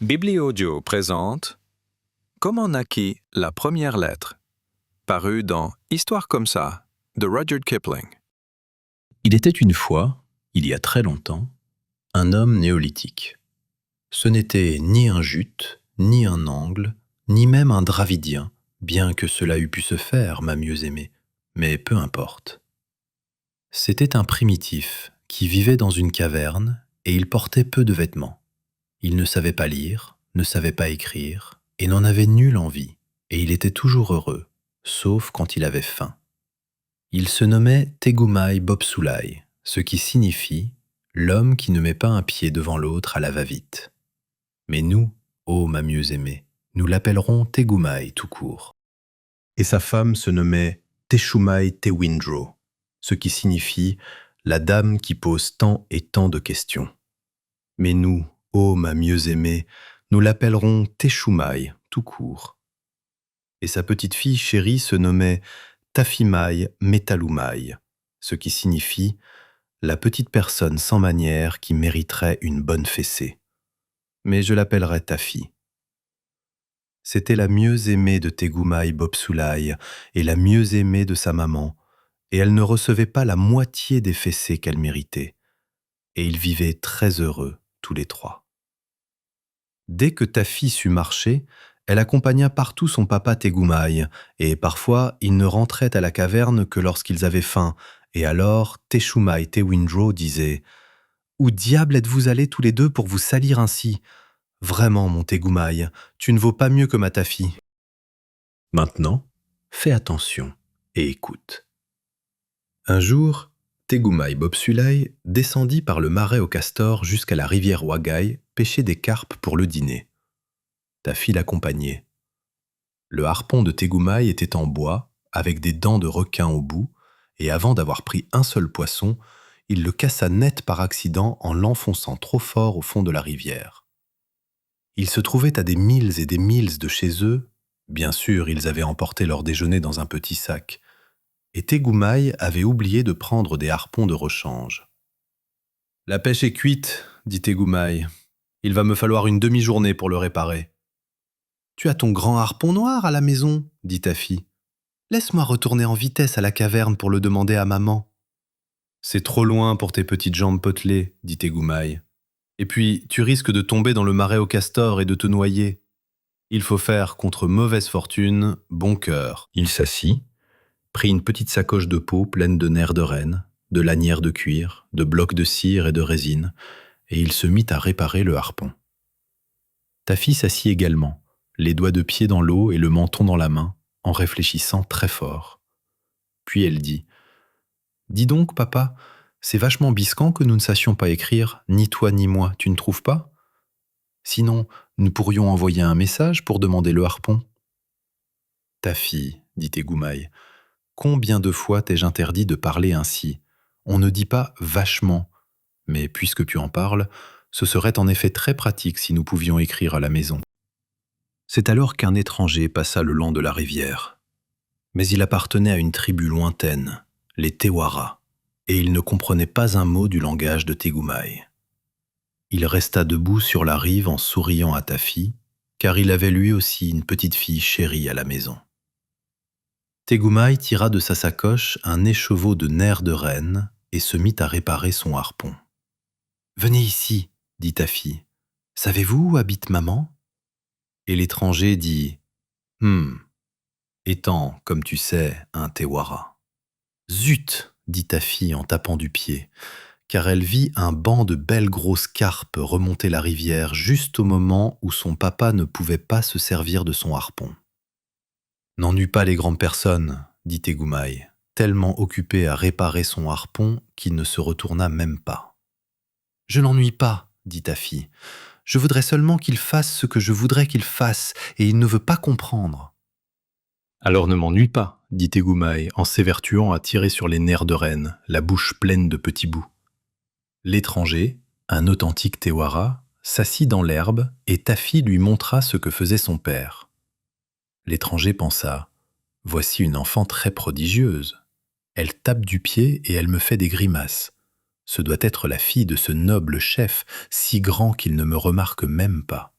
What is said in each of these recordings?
Biblioaudio présente Comment naquit la première lettre, paru dans Histoire comme ça de Rudyard Kipling. Il était une fois, il y a très longtemps, un homme néolithique. Ce n'était ni un jute, ni un angle, ni même un dravidien, bien que cela eût pu se faire, ma mieux aimée, mais peu importe. C'était un primitif qui vivait dans une caverne et il portait peu de vêtements. Il ne savait pas lire, ne savait pas écrire et n'en avait nulle envie, et il était toujours heureux, sauf quand il avait faim. Il se nommait Tegumai Bobsoulai, ce qui signifie « l'homme qui ne met pas un pied devant l'autre à la va-vite ». Mais nous, ô ma mieux aimée, nous l'appellerons Tegumai tout court. Et sa femme se nommait Teshumai Tewindro, ce qui signifie « la dame qui pose tant et tant de questions ». Mais nous, ô ma mieux aimée, nous l'appellerons Teshumai tout court. Et sa petite fille chérie se nommait Tafimai Metalumai, ce qui signifie « la petite personne sans manière qui mériterait une bonne fessée ». Mais je l'appellerai Tafi. C'était la mieux aimée de Tegumai Bobsoulai et la mieux aimée de sa maman, et elle ne recevait pas la moitié des fessées qu'elle méritait. Et ils vivaient très heureux, tous les trois. Dès que Tafi sut marcher, elle accompagna partout son papa Tegumai, et parfois ils ne rentraient à la caverne que lorsqu'ils avaient faim, et alors Teshumai Tewindro disait « Où diable êtes-vous allés tous les deux pour vous salir ainsi ? Vraiment, mon Tegumai, tu ne vaux pas mieux que ma Tafi. » Maintenant, fais attention et écoute. Un jour, Tegumai Bobsoulai descendit par le marais au castor jusqu'à la rivière Wagai pêcher des carpes pour le dîner. Tafi l'accompagnait. Le harpon de Tegumai était en bois, avec des dents de requin au bout, et avant d'avoir pris un seul poisson, il le cassa net par accident en l'enfonçant trop fort au fond de la rivière. Ils se trouvaient à des milles et des milles de chez eux. Bien sûr, ils avaient emporté leur déjeuner dans un petit sac, et Tegumai avait oublié de prendre des harpons de rechange. « La pêche est cuite, dit Tegumai. Il va me falloir une demi-journée pour le réparer. »« Tu as ton grand harpon noir à la maison, dit Tafi. Laisse-moi retourner en vitesse à la caverne pour le demander à maman. »« C'est trop loin pour tes petites jambes potelées, dit Tegumai. Et puis, tu risques de tomber dans le marais au castor et de te noyer. Il faut faire contre mauvaise fortune, bon cœur. » Il s'assit, prit une petite sacoche de peau pleine de nerfs de renne, de lanières de cuir, de blocs de cire et de résine, et il se mit à réparer le harpon. Tafi s'assit également, les doigts de pied dans l'eau et le menton dans la main, en réfléchissant très fort. Puis elle dit « Dis donc, papa, c'est vachement bisquant que nous ne sachions pas écrire, ni toi ni moi, tu ne trouves pas ? Sinon, nous pourrions envoyer un message pour demander le harpon. »« Tafi, dit Tegumai, combien de fois t'ai-je interdit de parler ainsi ? On ne dit pas vachement, mais puisque tu en parles, ce serait en effet très pratique si nous pouvions écrire à la maison. » C'est alors qu'un étranger passa le long de la rivière. Mais il appartenait à une tribu lointaine, les Tewara, et il ne comprenait pas un mot du langage de Tegumai. Il resta debout sur la rive en souriant à Tafi, car il avait lui aussi une petite fille chérie à la maison. Tegumai tira de sa sacoche un écheveau de nerfs de renne et se mit à réparer son harpon. « Venez ici, dit Tafi. Savez-vous où habite maman ?» Et l'étranger dit « étant, comme tu sais, un Tewara. »« Zut !» dit Tafi en tapant du pied, car elle vit un banc de belles grosses carpes remonter la rivière juste au moment où son papa ne pouvait pas se servir de son harpon. « N'ennuie pas les grandes personnes, dit Tegumai, tellement occupé à réparer son harpon qu'il ne se retourna même pas. « Je n'ennuie pas, dit Tafi. Je voudrais seulement qu'il fasse ce que je voudrais qu'il fasse, et il ne veut pas comprendre. »« Alors ne m'ennuie pas, dit Tegumai en s'évertuant à tirer sur les nerfs de renne, la bouche pleine de petits bouts. L'étranger, un authentique Tewara, s'assit dans l'herbe et Tafi lui montra ce que faisait son père. L'étranger pensa « Voici une enfant très prodigieuse. Elle tape du pied et elle me fait des grimaces. Ce doit être la fille de ce noble chef, si grand qu'il ne me remarque même pas.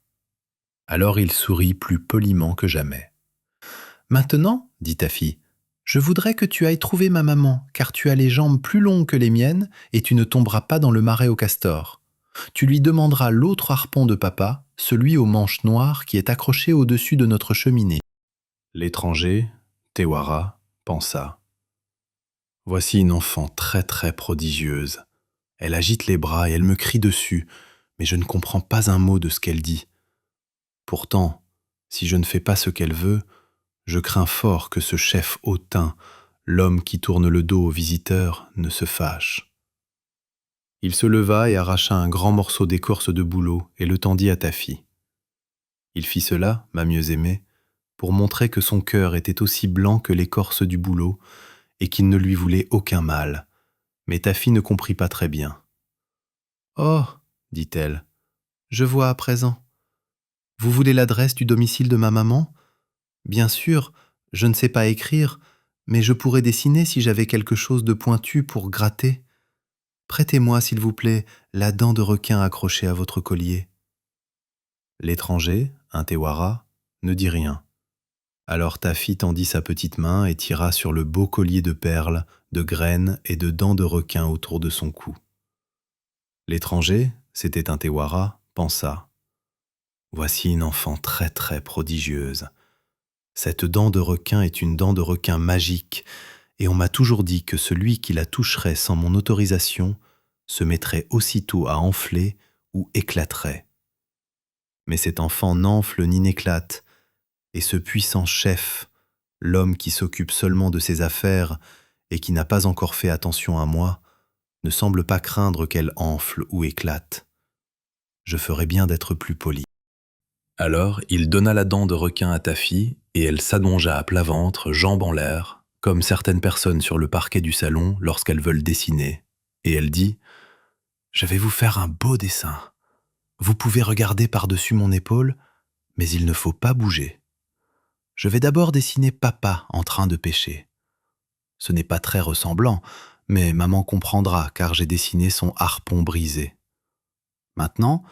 Alors il sourit plus poliment que jamais. Maintenant, dit Taffy, je voudrais que tu ailles trouver ma maman, car tu as les jambes plus longues que les miennes et tu ne tomberas pas dans le marais au castor. Tu lui demanderas l'autre harpon de papa, celui aux manches noires qui est accroché au-dessus de notre cheminée. L'étranger, Tewara, pensa. Voici une enfant très très prodigieuse. Elle agite les bras et elle me crie dessus, mais je ne comprends pas un mot de ce qu'elle dit. Pourtant, si je ne fais pas ce qu'elle veut, je crains fort que ce chef hautain, l'homme qui tourne le dos aux visiteurs, ne se fâche. Il se leva et arracha un grand morceau d'écorce de bouleau et le tendit à Taffy. Il fit cela, ma mieux aimée, pour montrer que son cœur était aussi blanc que l'écorce du bouleau et qu'il ne lui voulait aucun mal. Mais Taffy ne comprit pas très bien. « Oh, dit-elle, je vois à présent. Vous voulez l'adresse du domicile de ma maman ? Bien sûr, je ne sais pas écrire, mais je pourrais dessiner si j'avais quelque chose de pointu pour gratter. Prêtez-moi, s'il vous plaît, la dent de requin accrochée à votre collier. » L'étranger, un Tewara, ne dit rien. Alors Taffy tendit sa petite main et tira sur le beau collier de perles, de graines et de dents de requin autour de son cou. L'étranger, c'était un Tewara, pensa. Voici une enfant très très prodigieuse. Cette dent de requin est une dent de requin magique, et on m'a toujours dit que celui qui la toucherait sans mon autorisation se mettrait aussitôt à enfler ou éclaterait. Mais cet enfant n'enfle ni n'éclate, et ce puissant chef, l'homme qui s'occupe seulement de ses affaires et qui n'a pas encore fait attention à moi, ne semble pas craindre qu'elle enfle ou éclate. Je ferais bien d'être plus poli. Alors il donna la dent de requin à Taffy et elle s'allongea à plat ventre, jambes en l'air, comme certaines personnes sur le parquet du salon lorsqu'elles veulent dessiner, et elle dit « Je vais vous faire un beau dessin. Vous pouvez regarder par-dessus mon épaule, mais il ne faut pas bouger. Je vais d'abord dessiner papa en train de pêcher. Ce n'est pas très ressemblant, mais maman comprendra car j'ai dessiné son harpon brisé. Maintenant,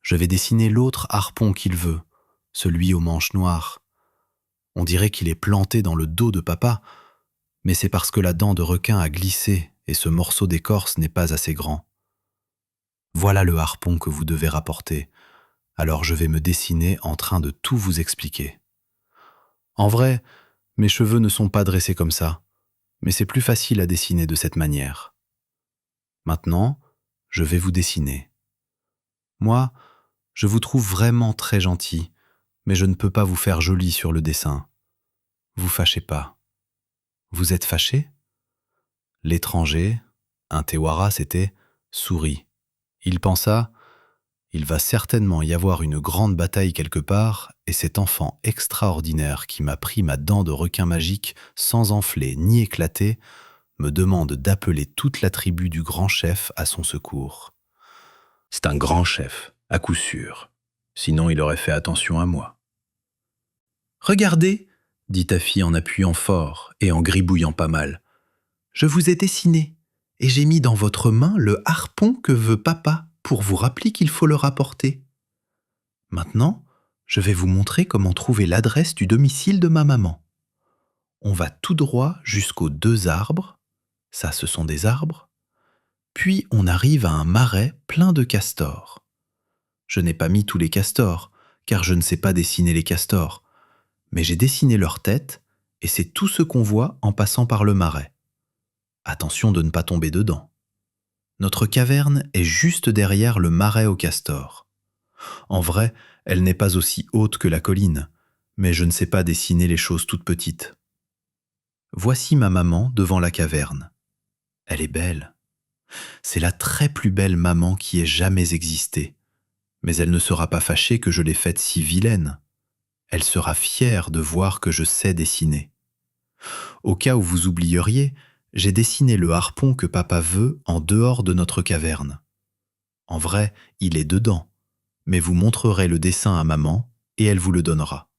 je vais dessiner l'autre harpon qu'il veut, celui aux manches noires. On dirait qu'il est planté dans le dos de papa, mais c'est parce que la dent de requin a glissé et ce morceau d'écorce n'est pas assez grand. Voilà le harpon que vous devez rapporter, alors je vais me dessiner en train de tout vous expliquer. En vrai, mes cheveux ne sont pas dressés comme ça, mais c'est plus facile à dessiner de cette manière. Maintenant, je vais vous dessiner. Moi, je vous trouve vraiment très gentil, mais je ne peux pas vous faire joli sur le dessin. Vous fâchez pas. Vous êtes fâché ? L'étranger, un Tewara c'était, sourit. Il pensa, il va certainement y avoir une grande bataille quelque part, et cet enfant extraordinaire qui m'a pris ma dent de requin magique sans enfler ni éclater me demande d'appeler toute la tribu du grand chef à son secours. C'est un grand chef, à coup sûr. Sinon il aurait fait attention à moi. Regardez, dit Taffy en appuyant fort et en gribouillant pas mal. Je vous ai dessiné, et j'ai mis dans votre main le harpon que veut papa pour vous rappeler qu'il faut le rapporter. Maintenant, je vais vous montrer comment trouver l'adresse du domicile de ma maman. On va tout droit jusqu'aux 2 arbres, ça ce sont des arbres, puis on arrive à un marais plein de castors. Je n'ai pas mis tous les castors, car je ne sais pas dessiner les castors, mais j'ai dessiné leur tête, et c'est tout ce qu'on voit en passant par le marais. Attention de ne pas tomber dedans. Notre caverne est juste derrière le marais aux castors. En vrai, elle n'est pas aussi haute que la colline, mais je ne sais pas dessiner les choses toutes petites. Voici ma maman devant la caverne. Elle est belle. C'est la très plus belle maman qui ait jamais existé, mais elle ne sera pas fâchée que je l'ai faite si vilaine. Elle sera fière de voir que je sais dessiner. Au cas où vous oublieriez, j'ai dessiné le harpon que papa veut en dehors de notre caverne. En vrai, il est dedans, mais vous montrerez le dessin à maman et elle vous le donnera.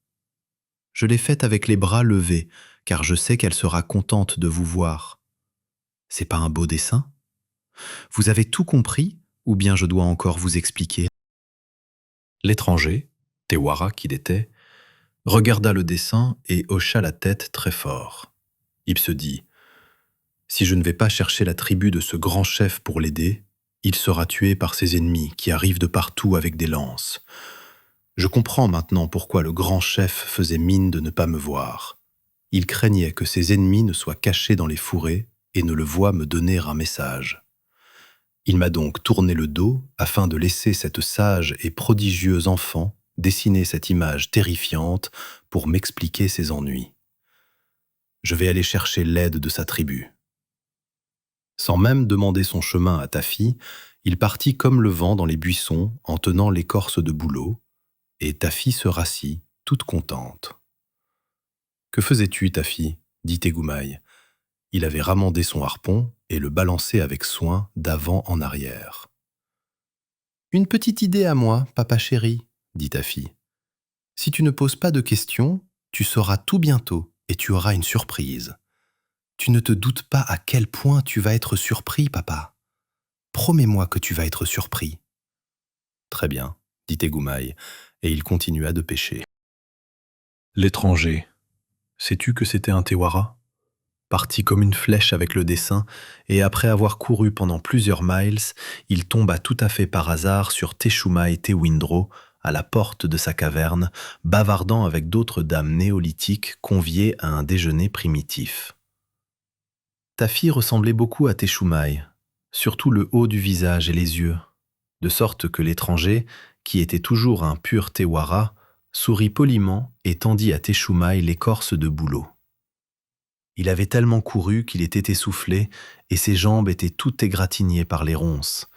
Je l'ai faite avec les bras levés, car je sais qu'elle sera contente de vous voir. C'est pas un beau dessin ? Vous avez tout compris, ou bien je dois encore vous expliquer ? L'étranger, Tewara, qu'il était, regarda le dessin et hocha la tête très fort. Il se dit « Si je ne vais pas chercher la tribu de ce grand chef pour l'aider, il sera tué par ses ennemis qui arrivent de partout avec des lances. Je comprends maintenant pourquoi le grand chef faisait mine de ne pas me voir. Il craignait que ses ennemis ne soient cachés dans les fourrés et ne le voient me donner un message. Il m'a donc tourné le dos afin de laisser cette sage et prodigieuse enfant dessiner cette image terrifiante pour m'expliquer ses ennuis. Je vais aller chercher l'aide de sa tribu. » Sans même demander son chemin à Taffy, il partit comme le vent dans les buissons en tenant l'écorce de bouleau, et Taffy se rassit, toute contente. « Que faisais-tu, Taffy » dit Tegumai. Il avait ramandé son harpon et le balançait avec soin d'avant en arrière. « Une petite idée à moi, papa chéri, » dit Taffy. « Si tu ne poses pas de questions, tu sauras tout bientôt et tu auras une surprise. Tu ne te doutes pas à quel point tu vas être surpris, papa. Promets-moi que tu vas être surpris. » « Très bien, » dit Tegumai, et il continua de pêcher. L'étranger. Sais-tu que c'était un Tewara ? Parti comme une flèche avec le dessin, et après avoir couru pendant plusieurs miles, il tomba tout à fait par hasard sur Teshumai Tewindro, à la porte de sa caverne, bavardant avec d'autres dames néolithiques conviées à un déjeuner primitif. Taffy ressemblait beaucoup à Teshumai, surtout le haut du visage et les yeux, de sorte que l'étranger, qui était toujours un pur Tewara, sourit poliment et tendit à Teshumai l'écorce de bouleau. Il avait tellement couru qu'il était essoufflé et ses jambes étaient toutes égratignées par les ronces,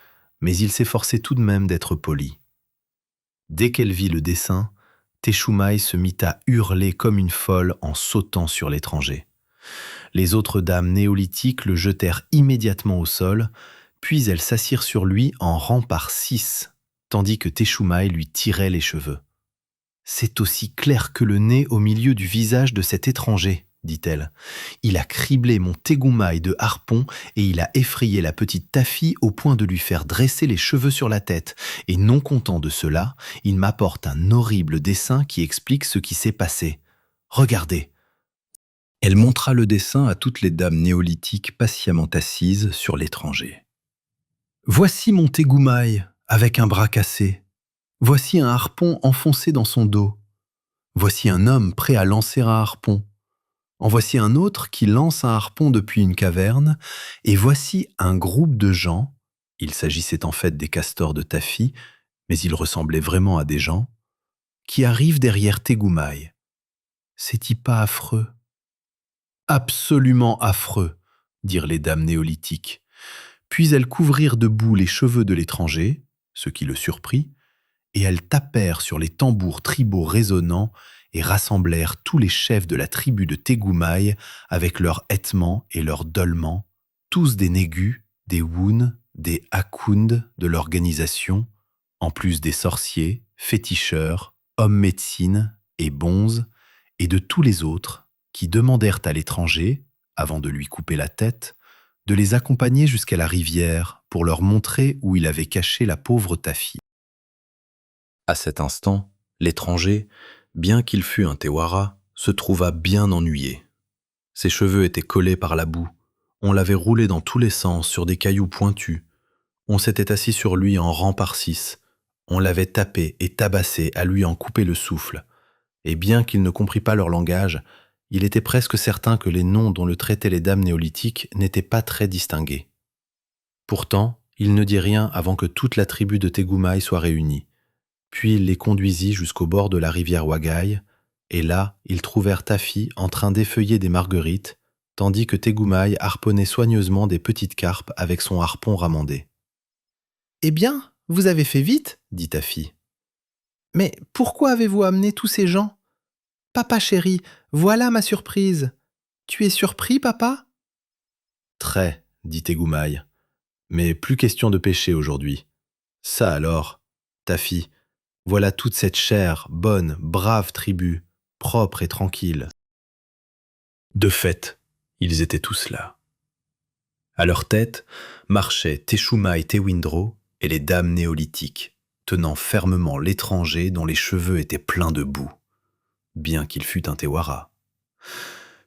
mais il s'efforçait tout de même d'être poli. Dès qu'elle vit le dessin, Teshumai se mit à hurler comme une folle en sautant sur l'étranger. Les autres dames néolithiques le jetèrent immédiatement au sol, puis elles s'assirent sur lui en rang par 6, tandis que Teshumai lui tirait les cheveux. « C'est aussi clair que le nez au milieu du visage de cet étranger, » dit-elle. « Il a criblé mon Tegumai de harpon et il a effrayé la petite Taffy au point de lui faire dresser les cheveux sur la tête. Et non content de cela, il m'apporte un horrible dessin qui explique ce qui s'est passé. Regardez. » Elle montra le dessin à toutes les dames néolithiques patiemment assises sur l'étranger. « Voici mon Tegumai avec un bras cassé. Voici un harpon enfoncé dans son dos. Voici un homme prêt à lancer un harpon. En voici un autre qui lance un harpon depuis une caverne, et voici un groupe de gens, il s'agissait en fait des castors de Taffy, mais ils ressemblaient vraiment à des gens, qui arrivent derrière Tegumai. C'est-y pas affreux ? » « Absolument affreux, » dirent les dames néolithiques. Puis elles couvrirent de boue les cheveux de l'étranger, ce qui le surprit, et elles tapèrent sur les tambours tribaux résonnants et rassemblèrent tous les chefs de la tribu de Tegumai avec leurs hétements et leurs dolmans, tous des négus, des woun, des akund de l'organisation, en plus des sorciers, féticheurs, hommes médecine et bonzes, et de tous les autres qui demandèrent à l'étranger, avant de lui couper la tête, de les accompagner jusqu'à la rivière pour leur montrer où il avait caché la pauvre Taffy. À cet instant, l'étranger, bien qu'il fût un Tewara, se trouva bien ennuyé. Ses cheveux étaient collés par la boue, on l'avait roulé dans tous les sens sur des cailloux pointus, on s'était assis sur lui en rang par 6, on l'avait tapé et tabassé à lui en couper le souffle, et bien qu'il ne comprît pas leur langage, il était presque certain que les noms dont le traitaient les dames néolithiques n'étaient pas très distingués. Pourtant, il ne dit rien avant que toute la tribu de Tegumai soit réunie. Puis il les conduisit jusqu'au bord de la rivière Wagai, et là, ils trouvèrent Taffy en train d'effeuiller des marguerites, tandis que Tegumai harponnait soigneusement des petites carpes avec son harpon ramandé. « Eh bien, vous avez fait vite, » dit Taffy. « Mais pourquoi avez-vous amené tous ces gens ? Papa chéri, voilà ma surprise. Tu es surpris, papa ? » « Très, » dit Tegumai. « Mais plus question de pêcher aujourd'hui. Ça alors, Taffy, voilà toute cette chère, bonne, brave tribu, propre et tranquille. » De fait, ils étaient tous là. À leur tête marchaient Teshumai Tewindro et les dames néolithiques, tenant fermement l'étranger dont les cheveux étaient pleins de boue, bien qu'il fût un Tewara.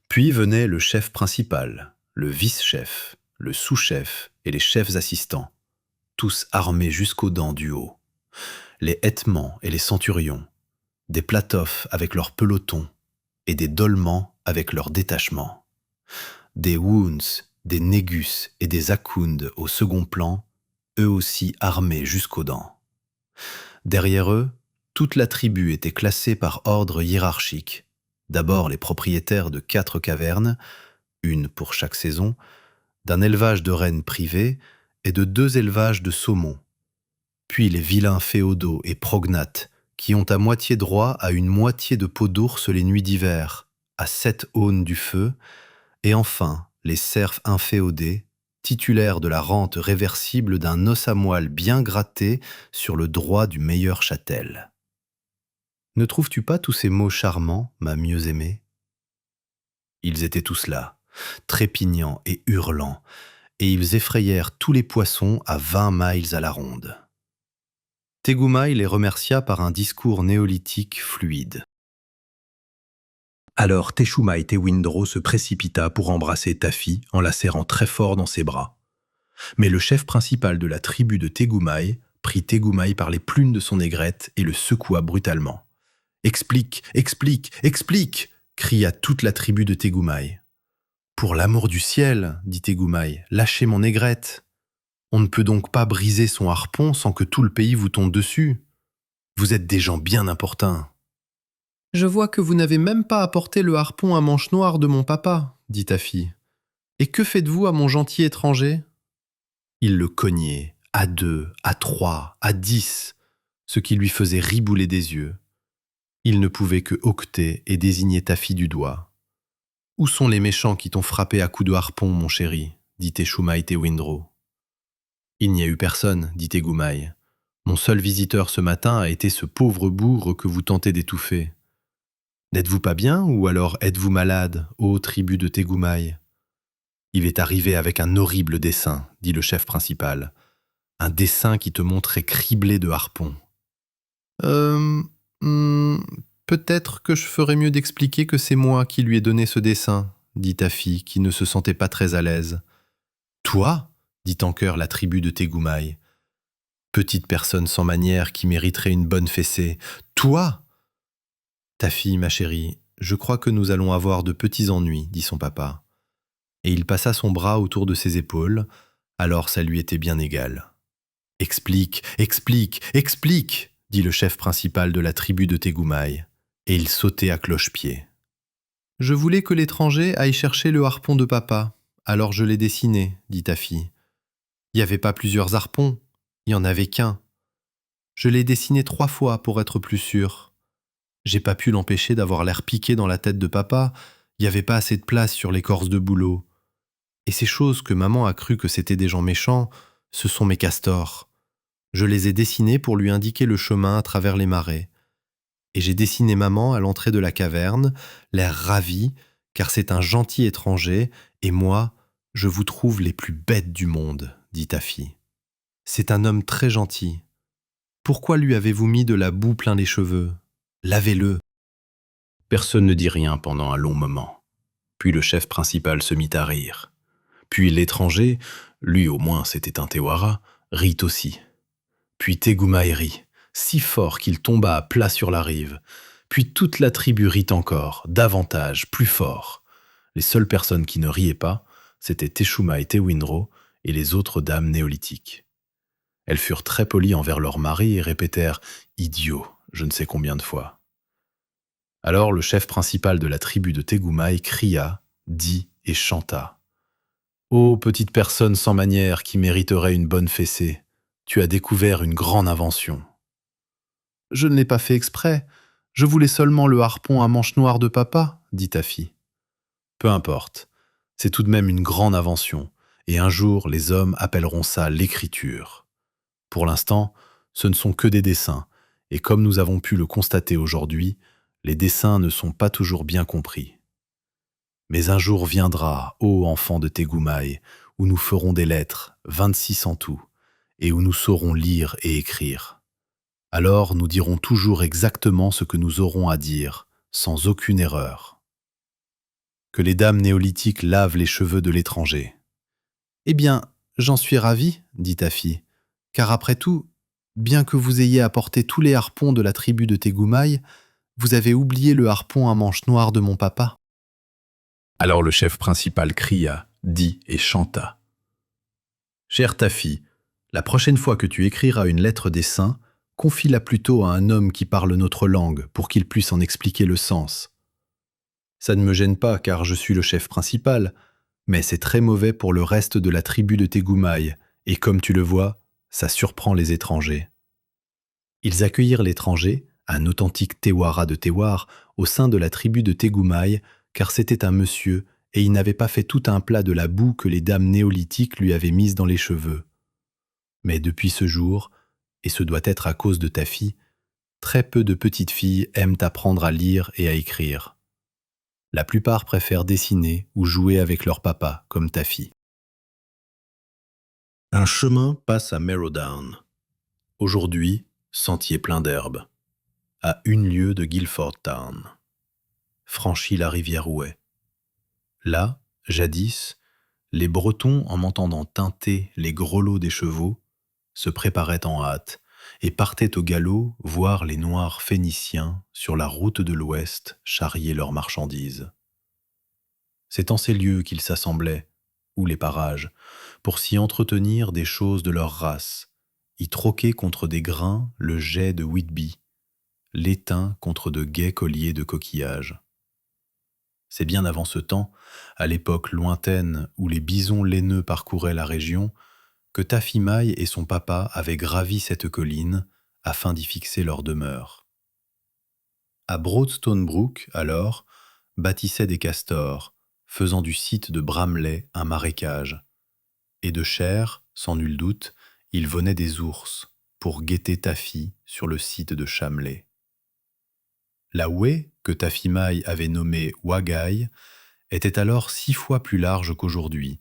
Puis venait le chef principal, le vice-chef, le sous-chef et les chefs assistants, tous armés jusqu'aux dents du haut. Les hetmans et les centurions, des platofs avec leurs pelotons et des dolmans avec leurs détachements. Des wounds, des négus et des akoundes au second plan, eux aussi armés jusqu'aux dents. Derrière eux, toute la tribu était classée par ordre hiérarchique. D'abord les propriétaires de 4 cavernes, une pour chaque saison, d'un élevage de rennes privés et de 2 élevages de saumons. Puis les vilains féodaux et prognates qui ont à moitié droit à une moitié de peau d'ours les nuits d'hiver, à 7 aunes du feu, et enfin les serfs inféodés, titulaires de la rente réversible d'un os à moelle bien gratté sur le droit du meilleur châtel. Ne trouves-tu pas tous ces mots charmants, ma mieux-aimée ? Ils étaient tous là, trépignants et hurlants, et ils effrayèrent tous les poissons à 20 miles à la ronde. Tegumai les remercia par un discours néolithique fluide. Alors Teshumai Tewindro se précipita pour embrasser Tafi en la serrant très fort dans ses bras. Mais le chef principal de la tribu de Tegumai prit Tegumai par les plumes de son aigrette et le secoua brutalement. « Explique, explique, explique !» cria toute la tribu de Tegumai. « Pour l'amour du ciel, dit Tegumai, lâchez mon aigrette. On ne peut donc pas briser son harpon sans que tout le pays vous tombe dessus. Vous êtes des gens bien importuns. »« Je vois que vous n'avez même pas apporté le harpon à manche noire de mon papa, dit Tafi. Et que faites-vous à mon gentil étranger ?» Il le cognait, à 2, à 3, à 10, ce qui lui faisait ribouler des yeux. Il ne pouvait que hoqueter et désigner Tafi du doigt. « Où sont les méchants qui t'ont frappé à coups de harpon, mon chéri ?» dit Teshumai Tewindro. « Il n'y a eu personne, dit Tegumai. Mon seul visiteur ce matin a été ce pauvre bougre que vous tentez d'étouffer. N'êtes-vous pas bien ou alors êtes-vous malade, ô tribu de Tegumai ? Il est arrivé avec un horrible dessin, dit le chef principal. Un dessin qui te montrait criblé de harpons. Peut-être que je ferais mieux d'expliquer que c'est moi qui lui ai donné ce dessin, dit Tafi, qui ne se sentait pas très à l'aise. Toi ? Dit en chœur la tribu de Tegumai. Petite personne sans manière qui mériterait une bonne fessée. Toi ? Tafi, ma chérie, je crois que nous allons avoir de petits ennuis, dit son papa. Et il passa son bras autour de ses épaules, alors ça lui était bien égal. Explique, explique, explique, dit le chef principal de la tribu de Tegumai, et il sautait à cloche-pied. Je voulais que l'étranger aille chercher le harpon de papa, alors je l'ai dessiné, dit Tafi. Il n'y avait pas plusieurs harpons, il n'y en avait qu'un. Je l'ai dessiné 3 fois pour être plus sûr. J'ai pas pu l'empêcher d'avoir l'air piqué dans la tête de papa, il n'y avait pas assez de place sur l'écorce de bouleau. Et ces choses que maman a cru que c'étaient des gens méchants, ce sont mes castors. Je les ai dessinés pour lui indiquer le chemin à travers les marais. Et j'ai dessiné maman à l'entrée de la caverne, l'air ravi, car c'est un gentil étranger, et moi, je vous trouve les plus bêtes du monde, dit Tafi. C'est un homme très gentil. Pourquoi lui avez-vous mis de la boue plein les cheveux ? Lavez-le. Personne ne dit rien pendant un long moment. Puis le chef principal se mit à rire. Puis l'étranger, lui au moins c'était un Tewara, rit aussi. Puis Tegumai rit, si fort qu'il tomba à plat sur la rive. Puis toute la tribu rit encore, davantage, plus fort. Les seules personnes qui ne riaient pas, c'étaient Teshumai Tewindro et les autres dames néolithiques. Elles furent très polies envers leur mari et répétèrent « idiot » je ne sais combien de fois. Alors le chef principal de la tribu de Tegumai cria, dit et chanta. « Ô petite personne sans manière qui mériterait une bonne fessée, tu as découvert une grande invention. »« Je ne l'ai pas fait exprès, je voulais seulement le harpon à manche noire de papa, » dit Tafi. « Peu importe, c'est tout de même une grande invention, et un jour les hommes appelleront ça l'écriture. Pour l'instant, ce ne sont que des dessins, et comme nous avons pu le constater aujourd'hui, les dessins ne sont pas toujours bien compris. Mais un jour viendra, ô enfants de Tegumai, où nous ferons des lettres, 26 en tout, et où nous saurons lire et écrire. Alors nous dirons toujours exactement ce que nous aurons à dire, sans aucune erreur. Que les dames néolithiques lavent les cheveux de l'étranger. Eh bien, j'en suis ravi, dit Taffy, car après tout, bien que vous ayez apporté tous les harpons de la tribu de Tegumai, vous avez oublié le harpon à manche noire de mon papa. Alors le chef principal cria, dit et chanta. Cher Taffy, la prochaine fois que tu écriras une lettre des saints, confie-la plutôt à un homme qui parle notre langue pour qu'il puisse en expliquer le sens. Ça ne me gêne pas car je suis le chef principal, mais c'est très mauvais pour le reste de la tribu de Tegumai, et comme tu le vois, ça surprend les étrangers. Ils accueillirent l'étranger, un authentique Tewara de Tewar, au sein de la tribu de Tegumai, car c'était un monsieur, et il n'avait pas fait tout un plat de la boue que les dames néolithiques lui avaient mise dans les cheveux. Mais depuis ce jour, et ce doit être à cause de Taffy, très peu de petites filles aiment apprendre à lire et à écrire. La plupart préfèrent dessiner ou jouer avec leur papa, comme Taffy. Un chemin passe à Meadowdown. Aujourd'hui, sentier plein d'herbe. À 1 lieue de Guilford Town. Franchis la rivière Ouai. Là, jadis, les Bretons, en m'entendant tinter les grelots des chevaux, se préparaient en hâte et partaient au galop voir les Noirs phéniciens sur la route de l'Ouest charrier leurs marchandises. C'est en ces lieux qu'ils s'assemblaient, ou les parages, pour s'y entretenir des choses de leur race, y troquer contre des grains le jet de Whitby, l'étain contre de gais colliers de coquillages. C'est bien avant ce temps, à l'époque lointaine où les bisons laineux parcouraient la région, que Taffy Mai et son papa avaient gravi cette colline afin d'y fixer leur demeure. À Broadstone Brook, alors, bâtissaient des castors, faisant du site de Bramley un marécage. Et de chair, sans nul doute, il venait des ours pour guetter Taffy sur le site de Chamley. La Ouai, que Taffy Mai avait nommée Wagai, était alors 6 fois plus large qu'aujourd'hui,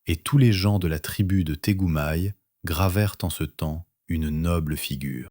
et tous les gens de la tribu de Tegumai gravèrent en ce temps une noble figure.